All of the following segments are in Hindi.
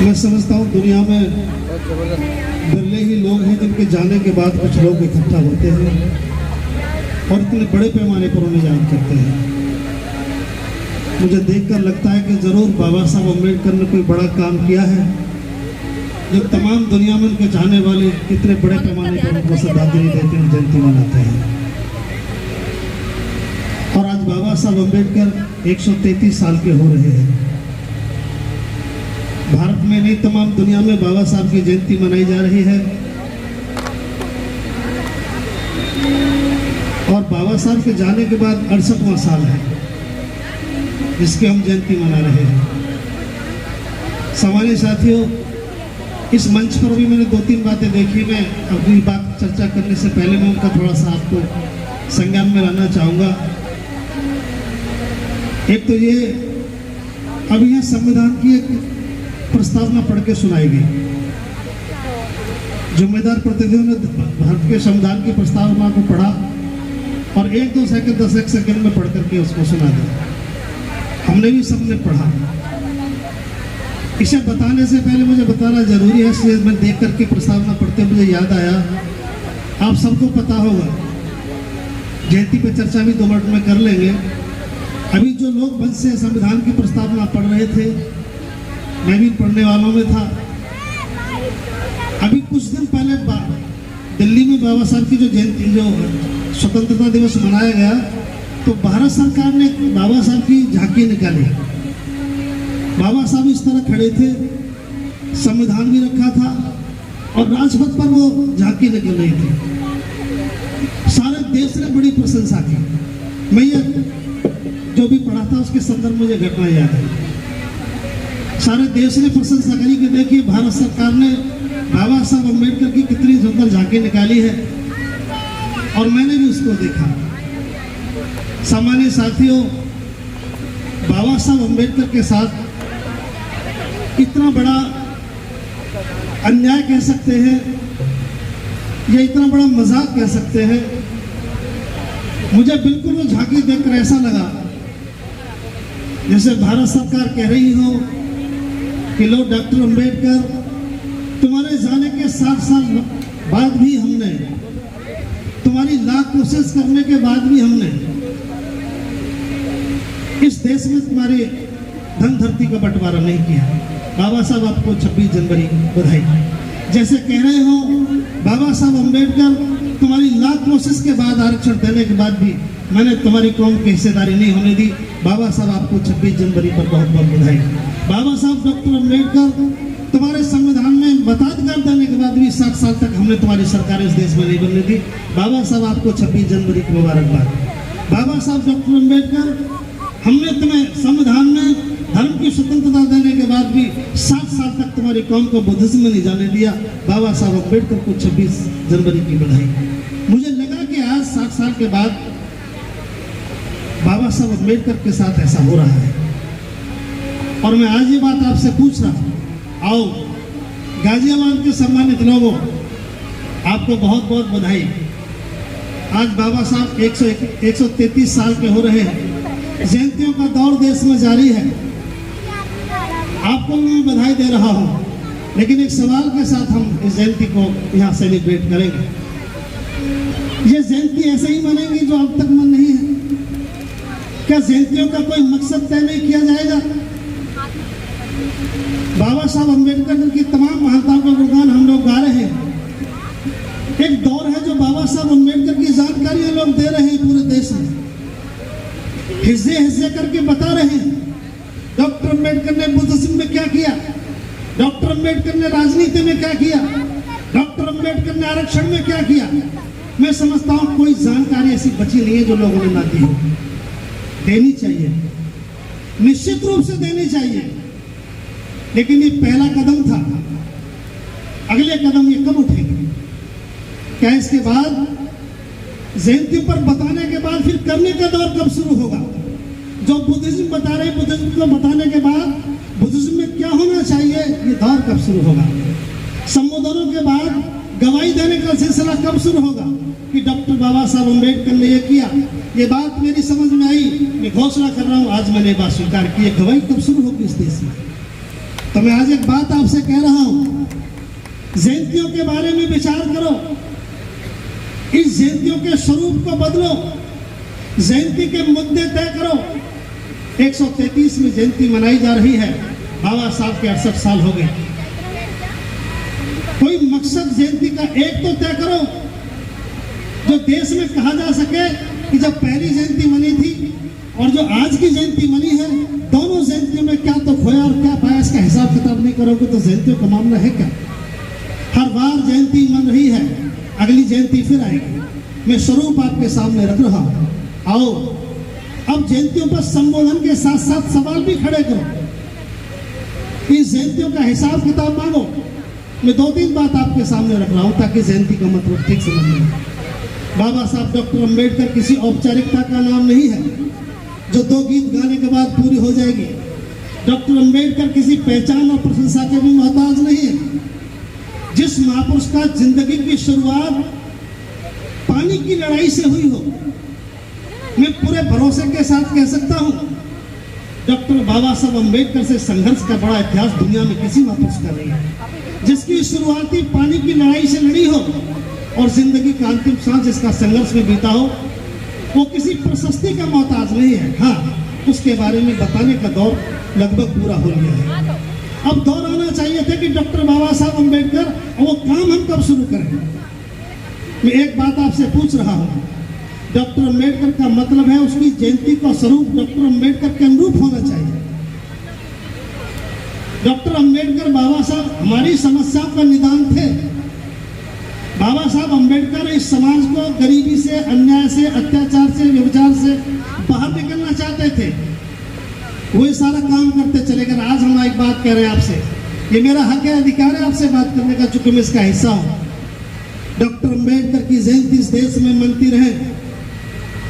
मैं समझता हूँ दुनिया में बिरले ही लोग हैं जिनके जाने के बाद कुछ लोग इकट्ठा होते हैं और इतने बड़े पैमाने पर उन्हें याद करते हैं। मुझे देखकर लगता है कि ज़रूर बाबा साहब अम्बेडकर ने कोई बड़ा काम किया है जो तमाम दुनिया में उनके चाहने वाले कितने बड़े पैमाने पर उनको श्रद्धांजलि देते हैं, जयंती मनाते हैं। और आज बाबा साहब अम्बेडकर 133 साल के हो रहे हैं। भारत में नहीं, तमाम दुनिया में बाबा साहब की जयंती मनाई जा रही है और बाबा साहब के जाने के बाद 68वां साल है जिसकी हम जयंती मना रहे हैं। सामान्य साथियों, इस मंच पर भी मैंने 2-3 बातें देखी। मैं अपनी बात चर्चा करने से पहले मैं उनका थोड़ा सा आपको संज्ञान में लाना चाहूँगा। एक तो ये अभी यहाँ संविधान की एक प्रस्तावना पढ़ के सुनाई गई। जिम्मेदार प्रतिनिधियों ने भारत के संविधान की प्रस्तावना को पढ़ा और 1-2 सेकंड 10 सेकंड में पढ़ करके उसको सुना दिया। हमने भी सबने पढ़ा। इसे बताने से पहले मुझे बताना जरूरी है, इसलिए मैं देख करके प्रस्तावना पढ़ते मुझे याद आया, आप सबको पता होगा, जयंती पे चर्चा भी 2 मिनट में कर लेंगे। अभी जो लोग मंच से संविधान की प्रस्तावना पढ़ रहे थे, मैं भी पढ़ने वालों में था। अभी कुछ दिन पहले दिल्ली में बाबा साहब की जो जयंती, जो स्वतंत्रता दिवस मनाया गया, तो भारत सरकार ने बाबा साहब की झांकी निकाली। बाबा साहब इस तरह खड़े थे, संविधान भी रखा था और राजपथ पर वो झांकी निकल रही थी। सारे देश ने बड़ी प्रशंसा की। मैं ये जो भी पढ़ा था उसके संदर्भ मुझे घटना याद है। सारे देश ने प्रशंसा करी कि देखिए भारत सरकार ने बाबा साहब अम्बेडकर की कितनी सुंदर झांकी निकाली है, और मैंने भी उसको देखा। सामान्य साथियों, बाबा साहब अम्बेडकर के साथ इतना बड़ा अन्याय कह सकते हैं या इतना बड़ा मजाक कह सकते हैं, मुझे बिल्कुल वो झांकी देखकर ऐसा लगा जैसे भारत सरकार कह रही हो कि लो डॉक्टर अम्बेडकर, तुम्हारे जाने के 7 साल बाद भी हमने, तुम्हारी लाख कोशिश करने के बाद भी हमने इस देश में तुम्हारी धन धरती का बंटवारा नहीं किया। बाबा साहब आपको 26 जनवरी बधाई। जैसे कह रहे हो बाबा साहब अम्बेडकर, तुम्हारी लाख कोशिश के बाद, आरक्षण देने के बाद भी मैंने तुम्हारी कौम की हिस्सेदारी नहीं होने दी। बाबा साहब आपको 26 जनवरी पर बहुत बहुत बधाई। बाबा साहब डॉक्टर अम्बेडकर, तुम्हारे संविधान में मताधिकार देने के बाद भी 60 साल तक हमने तुम्हारी सरकार इस देश में नहीं बनने दी। बाबा साहब आपको 26 जनवरी की मुबारकबाद। बाबा साहब डॉक्टर अम्बेडकर, हमने तुम्हें संविधान में धर्म की स्वतंत्रता देने के बाद भी 60 साल तक तुम्हारी कौम को बुद्धिज्म में नहीं जाने दिया। बाबा साहब अम्बेडकर को 26 जनवरी की बधाई। मुझे लगा कि आज 60 साल के बाद बाबा साहब अम्बेडकर के साथ ऐसा हो रहा है, और मैं आज ये बात आपसे पूछ रहा हूँ। आओ, गाजियाबाद के सम्मानित लोगों, आपको बहुत बहुत बधाई। आज बाबा साहब 133 साल के हो रहे हैं। जयंतियों का दौर देश में जारी है। आपको मैं बधाई दे रहा हूँ, लेकिन एक सवाल के साथ हम इस जयंती को यहाँ सेलिब्रेट करेंगे। ये जयंती ऐसे ही मनेंगी जो अब तक मन नहीं है? क्या जयंतियों का कोई मकसद तय नहीं किया जाएगा? बाबा साहब अम्बेडकर की तमाम महानताओं का गुणगान हम लोग गा रहे हैं। एक दौर है जो बाबा साहब अम्बेडकर की जानकारी लोग दे रहे हैं पूरे देश में, हिस्से हिस्से करके बता रहे हैं। डॉक्टर अम्बेडकर ने बुद्धिज्म में क्या किया, डॉक्टर अम्बेडकर ने राजनीति में क्या किया, डॉक्टर अम्बेडकर ने आरक्षण में क्या किया। मैं समझता हूँ कोई जानकारी ऐसी बची नहीं है जो लोगों ने ना दी हो। देनी चाहिए, निश्चित रूप से देनी चाहिए, लेकिन ये पहला कदम था। अगले कदम ये कब उठेंगे? क्या इसके बाद जयंती पर बताने के बाद फिर करने का दौर कब शुरू होगा? जो बुद्धिज्म बता रहे, बुद्धिज्म को बताने के बाद बुद्धिज्म में क्या होना चाहिए, ये दौर कब शुरू होगा? संबोधनों के बाद गवाही देने का सिलसिला कब शुरू होगा कि डॉक्टर बाबा साहब अम्बेडकर ने ये किया? ये बात मेरी समझ में आई, मैं घोषणा कर रहा हूँ, आज मैंने बात स्वीकार की। गवाही कब शुरू होगी इस देश में? तो मैं आज एक बात आपसे कह रहा हूं, जयंतियों के बारे में विचार करो, इस जयंतियों के स्वरूप को बदलो, जयंती के मुद्दे तय करो। 133वीं जयंती मनाई जा रही है, बाबा साहब के 68 साल हो गए। कोई मकसद जयंती का एक तो तय करो, जो देश में कहा जा सके कि जब पहली जयंती मनी थी और जो आज की जयंती मनी है, दोनों जयंतियों में क्या तो खोया और क्या पाया, इसका हिसाब किताब नहीं करोगे तो जयंतियों का मामला है क्या? हर बार जयंती मन रही है, अगली जयंती फिर आएगी। मैं स्वरूप आपके सामने रख रहा हूं। आओ अब जयंतियों पर संबोधन के साथ साथ सवाल भी खड़े करो, इस जयंतियों का हिसाब किताब मांगो। मैं 2-3 बात आपके सामने रख रहा हूं ताकि जयंती का मतलब ठीक समझ में। बाबा साहब डॉक्टर अंबेडकर किसी औपचारिकता का नाम नहीं है जो 2 गीत गाने के बाद पूरी हो जाएगी। डॉक्टर अंबेडकर किसी पहचान और प्रशंसा के भी मोहताज नहीं है। जिस महापुरुष का जिंदगी की शुरुआत पानी की लड़ाई से हुई हो, मैं पूरे भरोसे के साथ कह सकता हूं, डॉक्टर बाबा साहब अंबेडकर से संघर्ष का बड़ा इतिहास दुनिया में किसी महापुरुष का नहीं है। जिसकी शुरुआती पानी की लड़ाई से लड़ी हो और जिंदगी का अंतिम सांस जिसका संघर्ष में बीता हो, वो किसी प्रशस्ति का मोहताज नहीं है। हाँ, उसके बारे में बताने का दौर लगभग पूरा हो गया है। अब दौर आना चाहिए था कि डॉक्टर बाबा साहब अंबेडकर, और वो काम हम कब शुरू करें। मैं एक बात आपसे पूछ रहा हूं, डॉक्टर अंबेडकर का मतलब है उसकी जयंती का स्वरूप डॉक्टर अंबेडकर के अनुरूप होना चाहिए। डॉक्टर अंबेडकर बाबा साहब हमारी समस्याओं का निदान थे। बाबा साहब अंबेडकर इस समाज को गरीबी से, अन्याय से, अत्याचार से, व्यभिचार से बाहर निकलना चाहते थे। वही सारा काम करते चले गए। आज हम एक बात कह रहे हैं आपसे, ये मेरा हक है, अधिकार है आपसे बात करने का, चूंकि मैं इसका हिस्सा हूं। डॉक्टर अंबेडकर की जयंती इस देश में मनती रहे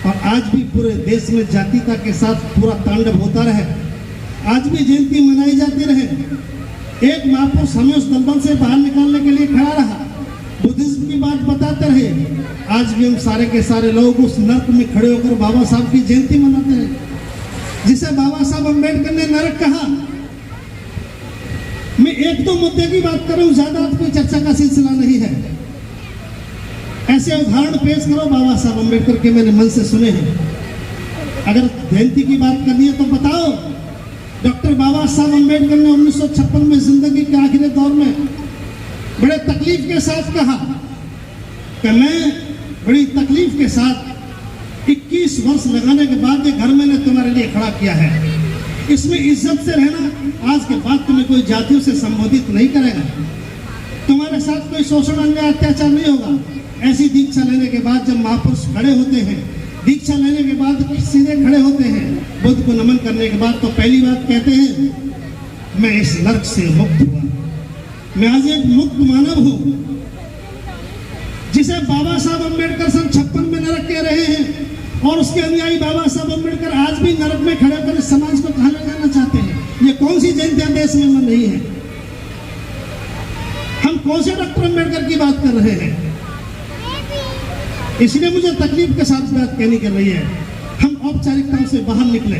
और आज भी पूरे देश में जातीयता के साथ पूरा तांडव होता रहे। आज भी जयंती मनाई जाती रहे। एक महापुरुष हमें उस दलदल से बाहर निकालने के लिए खड़ा रहा, बुद्धिज्म की बात बताते रहे। आज भी हम सारे के सारे लोग उस नर्क में खड़े होकर बाबा साहब की जयंती मनाते रहे, जिसे बाबा साहब अंबेडकर ने नरक कहा। मैं एक दो मुद्दे की बात कर रहा हूं, ज्यादा कोई चर्चा का सिलसिला नहीं है। ऐसे उदाहरण पेश करो बाबा साहब अंबेडकर के, मैंने मन से सुने हैं। अगर जयंती की बात करनी है तो बताओ, डॉक्टर बाबा साहब अंबेडकर ने 1956 में जिंदगी के आखिरी दौर में बड़े तकलीफ के साथ कहा कि मैं बड़ी तकलीफ के साथ 21 वर्ष लगाने के बाद ये घर मैंने तुम्हारे लिए खड़ा किया है, इसमें इज्जत से रहना। आज के बाद तुम्हें कोई जातियों से संबोधित नहीं करेगा, तुम्हारे साथ कोई शोषण, अन्याय, अत्याचार नहीं होगा। ऐसी दीक्षा लेने के बाद जब महापुरुष खड़े होते हैं, दीक्षा लेने के बाद सीधे खड़े होते हैं, बुद्ध को नमन करने के बाद तो पहली बात कहते हैं, मैं इस नरक से मुक्त हुआ। मैं आज एक मुक्त मानव हूं, जिसे बाबा साहब अंबेडकर सन 56 में नरक कह रहे हैं और उसके अनुयायी बाबा साहब अंबेडकर आज भी नरक में खड़े होकर इस समाज को कहां ले जाना चाहते हैं। ये कौन सी जयंतियां देश में मन रही है? हम कौन से डॉक्टर अंबेडकर की बात कर रहे हैं? इसलिए मुझे तकलीफ के साथ बात कहनी कर रही है। हम औपचारिकताओं से बाहर निकले।